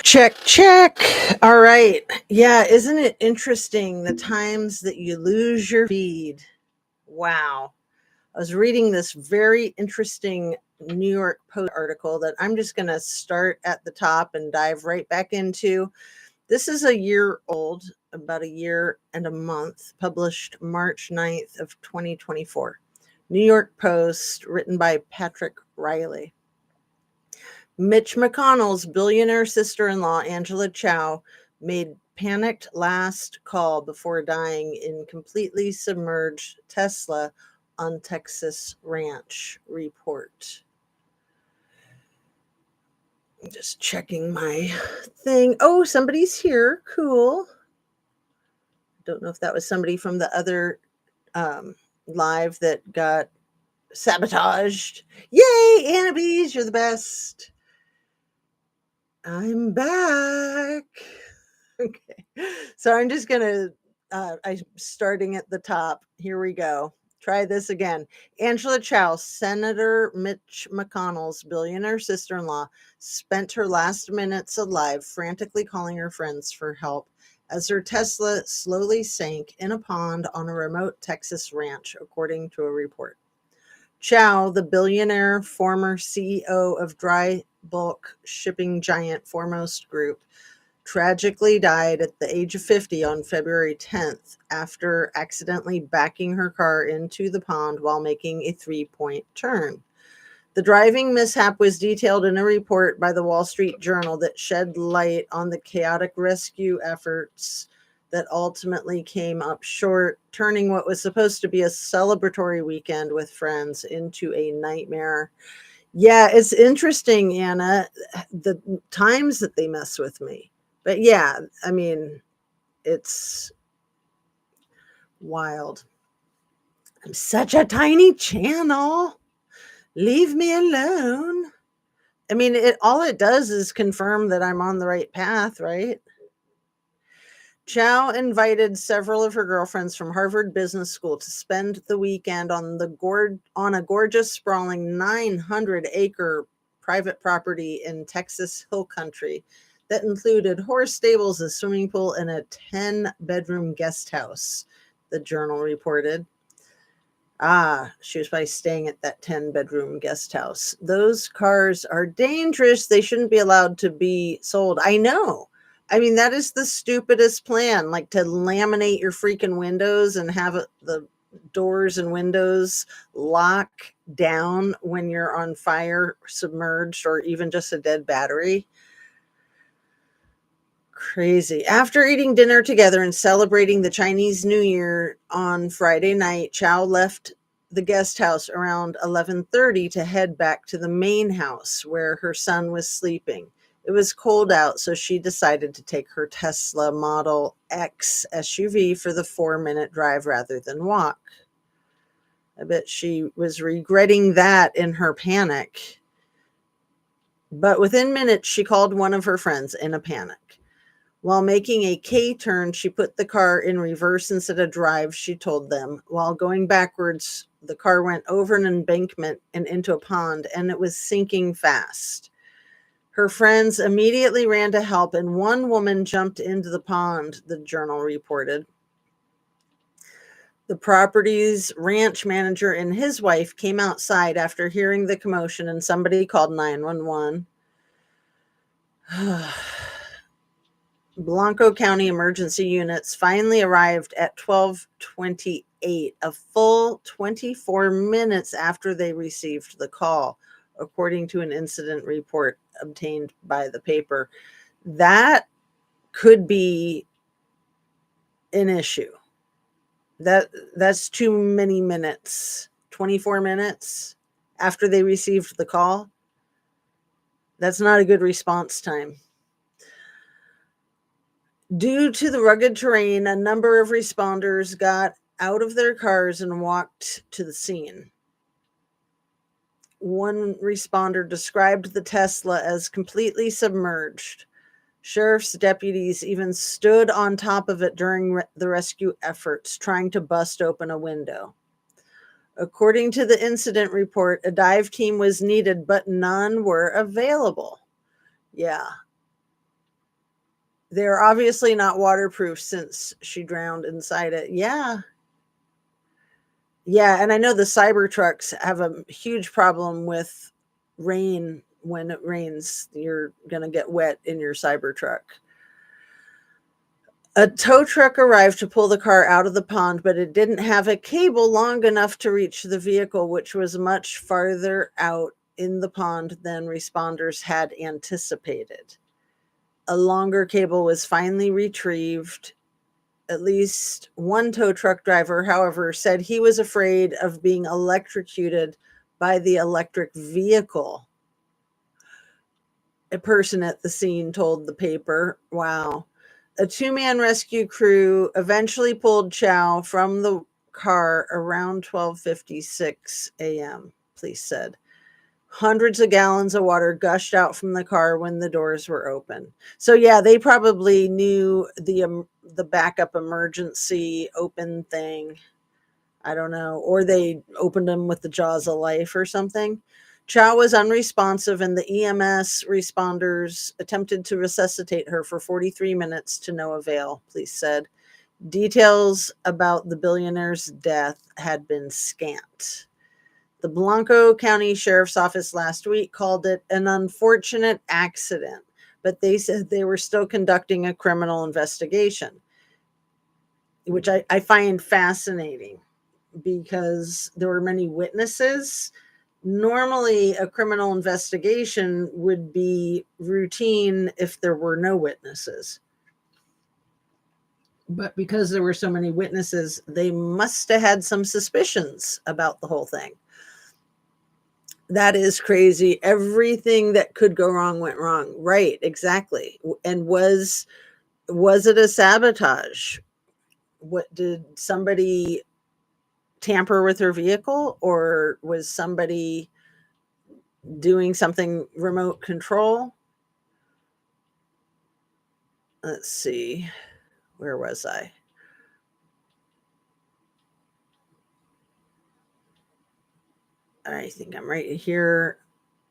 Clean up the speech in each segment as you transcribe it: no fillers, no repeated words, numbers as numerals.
Check, check. All right. Yeah, isn't it interesting the times that you lose your feed? Wow. I was reading this very interesting New York Post article that I'm just going to start at the top and dive right back into. This is a year old, about a year and a month, published March 9th of 2024. New York Post, written by Patrick Riley. Mitch McConnell's billionaire sister-in-law, Angela Chow, made panicked last call before dying in completely submerged Tesla on Texas ranch, report. I'm just checking my thing. Oh, somebody's here. Cool. Don't know if that was somebody from the other live that got sabotaged. Yay, Annabes, you're the best. I'm back. Okay. So I'm just going to, I'm starting at the top. Here we go. Try this again. Angela Chow, Senator Mitch McConnell's billionaire sister-in-law, spent her last minutes alive frantically calling her friends for help as her Tesla slowly sank in a pond on a remote Texas ranch, according to a report. Chow, the billionaire former CEO of dry bulk shipping giant Foremost Group, tragically died at the age of 50 on February 10th after accidentally backing her car into the pond while making a 3-point turn. The driving mishap was detailed in a report by the Wall Street Journal that shed light on the chaotic rescue efforts that ultimately came up short, turning what was supposed to be a celebratory weekend with friends into a nightmare. Yeah, it's interesting, Anna, the times that they mess with me. But yeah, I mean, it's wild. I'm such a tiny channel. Leave me alone. I mean, all it does is confirm that I'm on the right path, right? Chow invited several of her girlfriends from Harvard Business School to spend the weekend on a gorgeous, sprawling 900-acre private property in Texas Hill Country that included horse stables, a swimming pool, and a 10-bedroom guest house, the Journal reported. She was probably staying at that 10-bedroom guest house. Those cars are dangerous. They shouldn't be allowed to be sold. I know. I mean, that is the stupidest plan, like to laminate your freaking windows and have the doors and windows lock down when you're on fire, submerged, or even just a dead battery. Crazy. After eating dinner together and celebrating the Chinese New Year on Friday night, Chow left the guest house around 11:30 to head back to the main house where her son was sleeping. It was cold out, so she decided to take her Tesla Model X SUV for the 4-minute drive rather than walk. I bet she was regretting that in her panic. But within minutes, she called one of her friends in a panic. While making a K-turn, she put the car in reverse instead of drive, she told them. While going backwards, the car went over an embankment and into a pond, and it was sinking fast. Her friends immediately ran to help, and one woman jumped into the pond, the Journal reported. The property's ranch manager and his wife came outside after hearing the commotion, and somebody called 911. Blanco County emergency units finally arrived at 12:28, a full 24 minutes after they received the call, according to an incident report obtained by the paper. That could be an issue. That's too many minutes. 24 minutes after they received the call. That's not a good response time. Due to the rugged terrain, a number of responders got out of their cars and walked to the scene. One responder described the Tesla as completely submerged. Sheriff's deputies even stood on top of it during the rescue efforts, trying to bust open a window. According to the incident report, a dive team was needed, but none were available. Yeah. They're obviously not waterproof since she drowned inside it. Yeah. Yeah, and I know the Cybertrucks have a huge problem with rain. When it rains, you're going to get wet in your Cybertruck. A tow truck arrived to pull the car out of the pond, but it didn't have a cable long enough to reach the vehicle, which was much farther out in the pond than responders had anticipated. A longer cable was finally retrieved. At least one tow truck driver, however, said he was afraid of being electrocuted by the electric vehicle. A person at the scene told the paper. Wow. A two-man rescue crew eventually pulled Chow from the car around 12:56 a.m., police said. Hundreds of gallons of water gushed out from the car when the doors were open. So yeah, they probably knew the backup emergency open thing. I don't know, or they opened them with the jaws of life or something. Chow was unresponsive, and the EMS responders attempted to resuscitate her for 43 minutes to no avail, police said. Details about the billionaire's death had been scant. The Blanco County Sheriff's Office last week called it an unfortunate accident, but they said they were still conducting a criminal investigation, which I find fascinating because there were many witnesses. Normally, a criminal investigation would be routine if there were no witnesses. But because there were so many witnesses, they must have had some suspicions about the whole thing. That is crazy. Everything that could go wrong went wrong. Right, exactly. And was it a sabotage? What, did somebody tamper with her vehicle, or was somebody doing something remote control? Let's see. Where was I? I think I'm right here.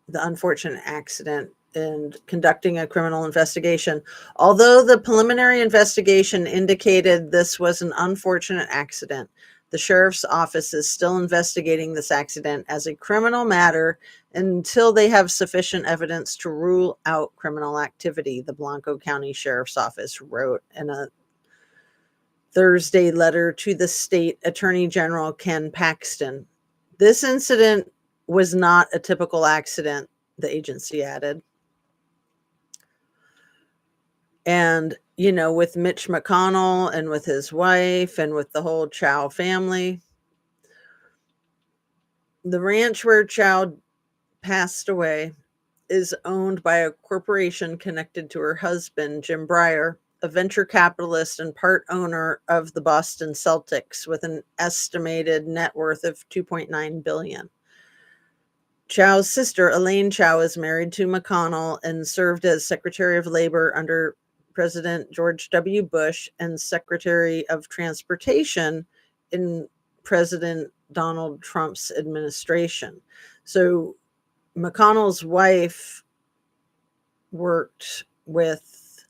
The unfortunate accident and conducting a criminal investigation. Although the preliminary investigation indicated this was an unfortunate accident, the sheriff's office is still investigating this accident as a criminal matter until they have sufficient evidence to rule out criminal activity, the Blanco County Sheriff's Office wrote in a Thursday letter to the state attorney general, Ken Paxton. This incident was not a typical accident, the agency added. And, you know, with Mitch McConnell and with his wife and with the whole Chow family, the ranch where Chow passed away is owned by a corporation connected to her husband, Jim Breyer, a venture capitalist and part owner of the Boston Celtics with an estimated net worth of $2.9 billion. Chow's sister, Elaine Chow, is married to McConnell and served as Secretary of Labor under President George W. Bush and Secretary of Transportation in President Donald Trump's administration. So McConnell's wife worked with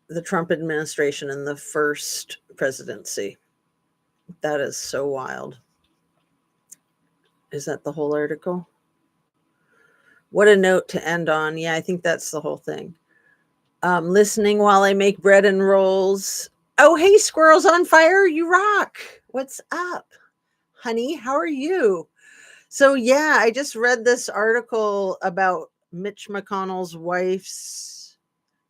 the Trump administration in the first presidency. That is so wild. Is that the whole article? What a note to end on. Yeah, I think that's the whole thing. Listening while I make bread and rolls. Oh, hey, Squirrels on Fire, you rock. What's up, honey? How are you? So, yeah, I just read this article about Mitch McConnell's wife's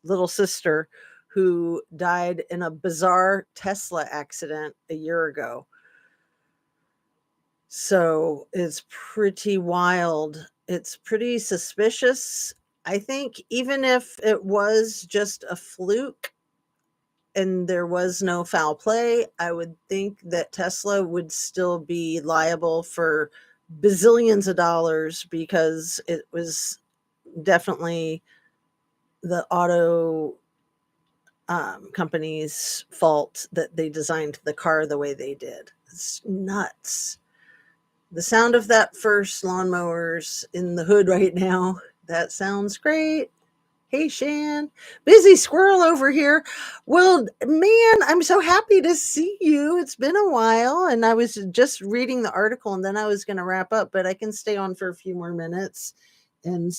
little sister who died in a bizarre Tesla accident a year ago. So it's pretty wild. It's pretty suspicious. I think even if it was just a fluke and there was no foul play, I would think that Tesla would still be liable for bazillions of dollars because it was definitely the auto company's fault that they designed the car the way they did. It's nuts. The sound of that first lawnmower's in the hood right now. That sounds great. Hey, Shan. Busy squirrel over here. Well, man, I'm so happy to see you. It's been a while, and I was just reading the article, and then I was going to wrap up, but I can stay on for a few more minutes and